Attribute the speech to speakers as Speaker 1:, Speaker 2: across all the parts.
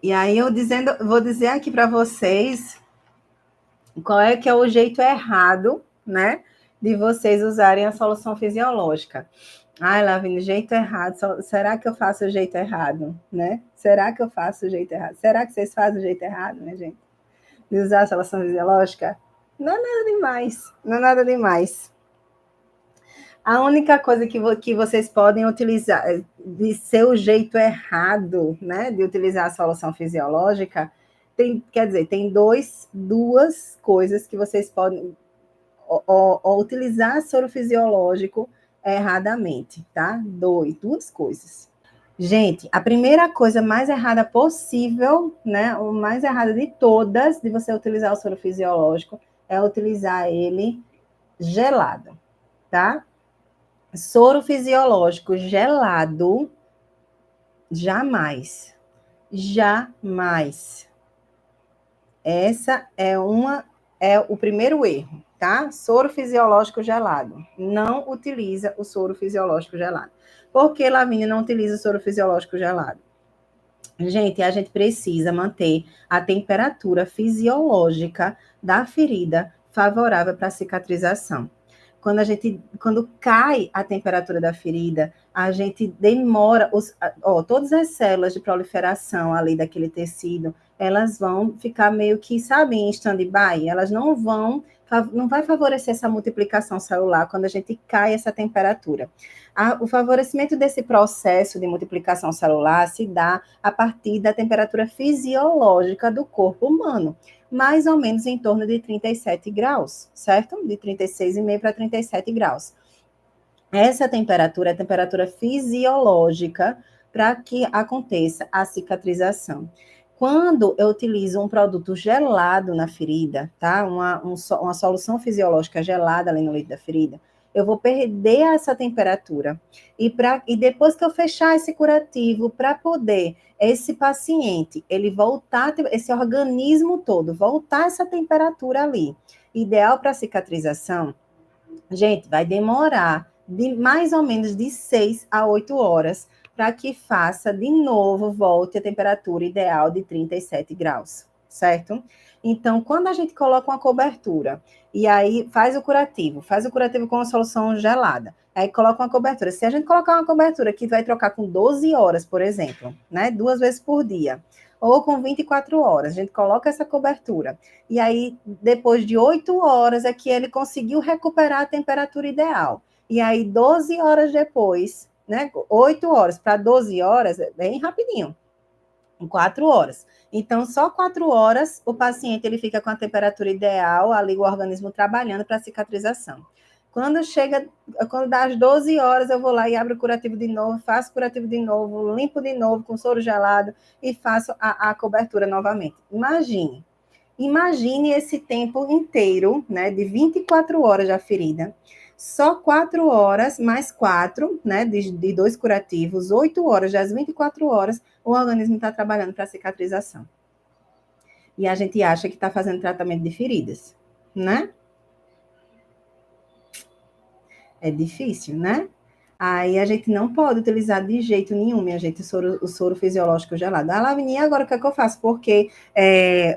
Speaker 1: E aí vou dizer aqui para vocês qual é que é o jeito errado, né, de vocês usarem a solução fisiológica. Ai, Lavínia, jeito errado. Será que eu faço o jeito errado, né? Será que eu faço o jeito errado? Será que vocês fazem o jeito errado, né, gente? De usar a solução fisiológica? Não é nada demais. Não é nada demais. A única coisa que vocês podem utilizar, de ser o jeito errado, né, de utilizar a solução fisiológica, tem duas coisas que vocês podem ou utilizar soro fisiológico erradamente, tá? Duas coisas. Gente, a primeira coisa mais errada possível, né, o mais errada de todas, de você utilizar o soro fisiológico, é utilizar ele gelado, tá? Soro fisiológico gelado, jamais. Jamais. Essa é o primeiro erro, tá? Soro fisiológico gelado. Não utiliza o soro fisiológico gelado. Por que, Lavínia, não utiliza o soro fisiológico gelado? Gente, a gente precisa manter a temperatura fisiológica da ferida favorável para a cicatrização. Quando cai a temperatura da ferida, a gente demora, todas as células de proliferação ali daquele tecido, elas vão ficar meio que, sabe, em stand-by, elas não vai favorecer essa multiplicação celular quando a gente cai essa temperatura. O favorecimento desse processo de multiplicação celular se dá a partir da temperatura fisiológica do corpo humano, mais ou menos em torno de 37 graus, certo? De 36,5 para 37 graus. Essa temperatura é a temperatura fisiológica para que aconteça a cicatrização. Quando eu utilizo um produto gelado na ferida, tá? Uma solução fisiológica gelada ali no leito da ferida, eu vou perder essa temperatura. E depois que eu fechar esse curativo, para poder esse paciente, ele voltar, esse organismo todo, voltar essa temperatura ali, ideal para cicatrização, gente, vai demorar mais ou menos de 6 a 8 horas para que faça de novo, volte a temperatura ideal de 37 graus, certo? Então, quando a gente coloca uma cobertura e aí faz o curativo com uma solução gelada, aí coloca uma cobertura. Se a gente colocar uma cobertura que vai trocar com 12 horas, por exemplo, né, 2 vezes por dia, ou com 24 horas, a gente coloca essa cobertura, e aí, depois de 8 horas, é que ele conseguiu recuperar a temperatura ideal. E aí, 12 horas depois, né, 8 horas para 12 horas, é bem rapidinho, em 4 horas. Então, só 4 horas, o paciente ele fica com a temperatura ideal, ali o organismo trabalhando para a cicatrização. Quando dá as 12 horas, eu vou lá e abro o curativo de novo, faço o curativo de novo, limpo de novo com soro gelado e faço a cobertura novamente. Imagine esse tempo inteiro, né, de 24 horas da ferida. Só 4 horas, mais 4, né, de 2 curativos, 8 horas, das 24 horas, o organismo está trabalhando para cicatrização. E a gente acha que está fazendo tratamento de feridas, né? É difícil, né? Aí a gente não pode utilizar de jeito nenhum, minha gente, o soro fisiológico gelado. Ah, Lavinia, agora o que é que eu faço? Porque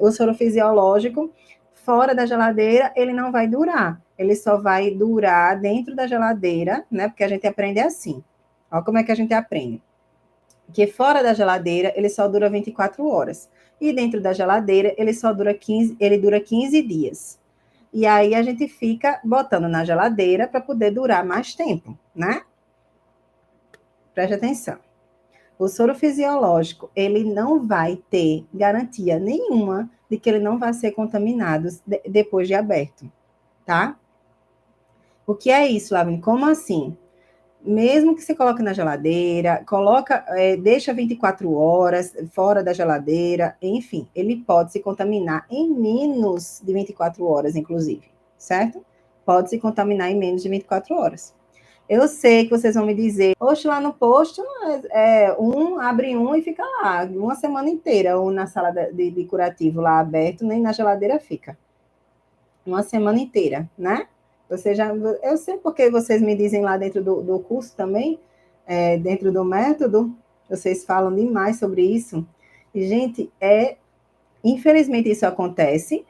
Speaker 1: o soro fisiológico, fora da geladeira, ele não vai durar. Ele só vai durar dentro da geladeira, né? Porque a gente aprende assim. Olha como é que a gente aprende. Que fora da geladeira, ele só dura 24 horas. E dentro da geladeira, ele dura 15 dias. E aí a gente fica botando na geladeira para poder durar mais tempo, né? Preste atenção. O soro fisiológico, ele não vai ter garantia nenhuma de que ele não vai ser contaminado depois de aberto, tá? O que é isso, Lavine? Como assim? Mesmo que você coloque na geladeira, deixa 24 horas fora da geladeira, enfim, ele pode se contaminar em menos de 24 horas, inclusive, certo? Pode se contaminar em menos de 24 horas. Eu sei que vocês vão me dizer, oxe, lá no posto, abre um e fica lá, uma semana inteira, ou na sala de curativo lá aberto, nem na geladeira fica. Uma semana inteira, né? Eu sei porque vocês me dizem lá dentro do curso também, dentro do método, vocês falam demais sobre isso, Gente, infelizmente isso acontece.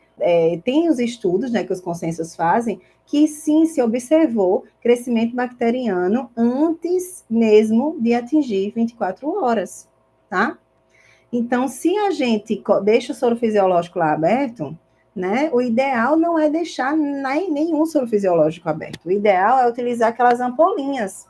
Speaker 1: Tem os estudos, né, que os consensos fazem, que sim, se observou crescimento bacteriano antes mesmo de atingir 24 horas, tá? Então, se a gente deixa o soro fisiológico lá aberto, né, o ideal não é deixar nenhum soro fisiológico aberto. O ideal é utilizar aquelas ampolinhas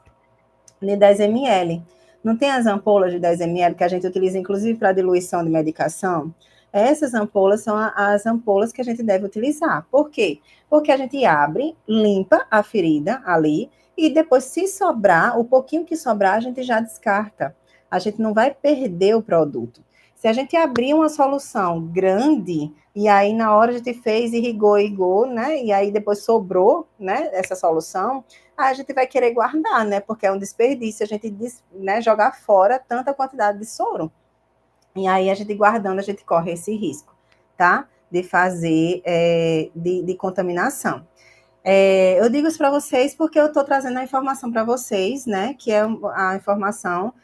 Speaker 1: de 10 ml. Não tem as ampolas de 10 ml que a gente utiliza, inclusive, para diluição de medicação? Essas ampolas são as ampolas que a gente deve utilizar. Por quê? Porque a gente abre, limpa a ferida ali, e depois, se sobrar, o pouquinho que sobrar, a gente já descarta. A gente não vai perder o produto. Se a gente abrir uma solução grande, e aí na hora a gente fez, irrigou, né? E aí depois sobrou, né, essa solução, a gente vai querer guardar, né? Porque é um desperdício a gente, né, jogar fora tanta quantidade de soro. E aí a gente guardando, a gente corre esse risco, tá? De fazer, de contaminação. Eu digo isso para vocês porque eu estou trazendo a informação para vocês, né? Que é a informação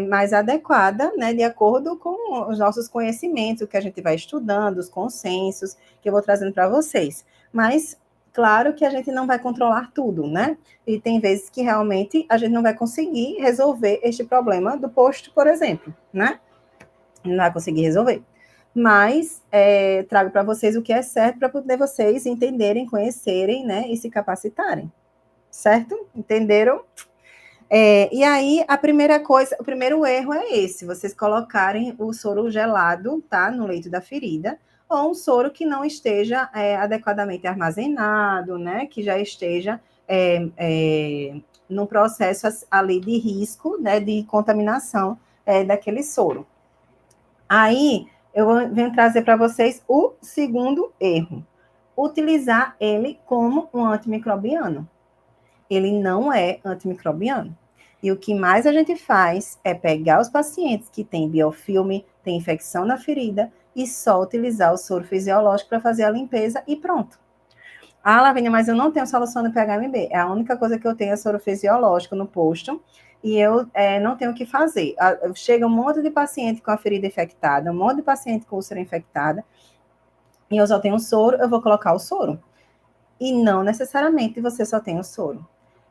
Speaker 1: mais adequada, né? De acordo com os nossos conhecimentos, o que a gente vai estudando, os consensos que eu vou trazendo para vocês. Mas claro que a gente não vai controlar tudo, né? E tem vezes que realmente a gente não vai conseguir resolver este problema do posto, por exemplo, né? Não vai conseguir resolver. Mas trago para vocês o que é certo para poder vocês entenderem, conhecerem, né, e se capacitarem. Certo? Entenderam? E aí, a primeira coisa, o primeiro erro é esse: vocês colocarem o soro gelado, tá, no leito da ferida, ou um soro que não esteja adequadamente armazenado, né, que já esteja no processo ali de risco, né, de contaminação daquele soro. Aí, eu venho trazer para vocês o segundo erro: utilizar ele como um antimicrobiano. Ele não é antimicrobiano. E o que mais a gente faz é pegar os pacientes que têm biofilme, têm infecção na ferida, e só utilizar o soro fisiológico para fazer a limpeza e pronto. Ah, Lavínia, mas eu não tenho solução do PHMB. É a única coisa que eu tenho é soro fisiológico no posto e eu não tenho o que fazer. Chega um monte de paciente com a ferida infectada, um monte de paciente com úlcera infectada, e eu só tenho soro, eu vou colocar o soro. E não necessariamente você só tem o soro.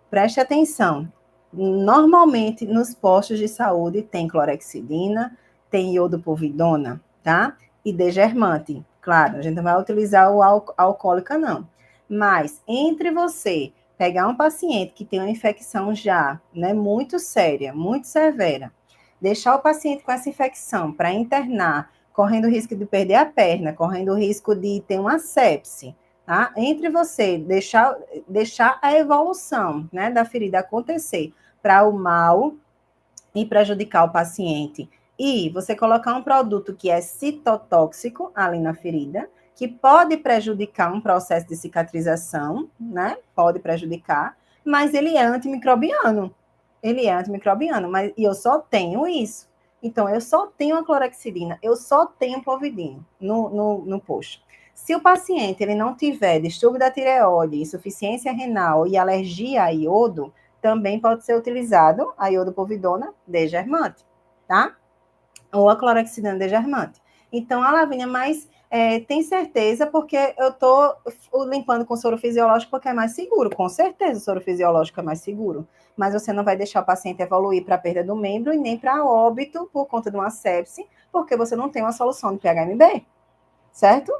Speaker 1: Preste atenção. Normalmente, nos postos de saúde, tem clorexidina, tem iodopovidona, tá? E degermante. Claro, a gente não vai utilizar o alcoólica, não. Mas, entre você pegar um paciente que tem uma infecção já, né, muito séria, muito severa, deixar o paciente com essa infecção para internar, correndo o risco de perder a perna, correndo o risco de ter uma sepse, tá? Entre você deixar a evolução, né, da ferida acontecer para o mal e prejudicar o paciente, e você colocar um produto que é citotóxico ali na ferida, que pode prejudicar um processo de cicatrização, né? Pode prejudicar, mas ele é antimicrobiano. Ele é antimicrobiano, mas e eu só tenho isso. Então, eu só tenho a clorexidina, eu só tenho povidina no posto. Se o paciente ele não tiver distúrbio da tireoide, insuficiência renal e alergia a iodo, também pode ser utilizado a iodopovidona degermante, tá? Ou a clorexidina degermante. Então, a Lavínia, mas tem certeza porque eu estou limpando com soro fisiológico porque é mais seguro. Com certeza o soro fisiológico é mais seguro. Mas você não vai deixar o paciente evoluir para a perda do membro e nem para óbito por conta de uma sepse, porque você não tem uma solução de PHMB, certo?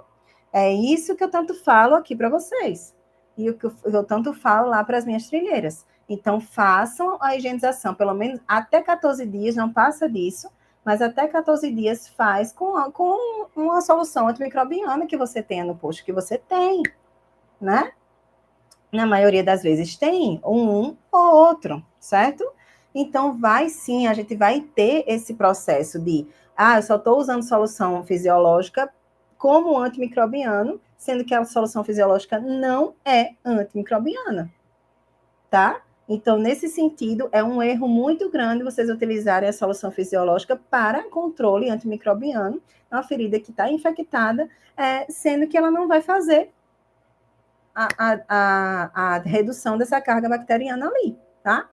Speaker 1: É isso que eu tanto falo aqui para vocês. E o que eu tanto falo lá para as minhas trilheiras. Então, façam a higienização, pelo menos até 14 dias, não passa disso, mas até 14 dias faz com uma solução antimicrobiana que você tenha no posto, que você tem, né? Na maioria das vezes tem um ou outro, certo? Então, vai sim, a gente vai ter esse processo de, eu só estou usando solução fisiológica como antimicrobiano, sendo que a solução fisiológica não é antimicrobiana, tá? Então, nesse sentido, é um erro muito grande vocês utilizarem a solução fisiológica para controle antimicrobiano na ferida que está infectada, sendo que ela não vai fazer a redução dessa carga bacteriana ali, tá?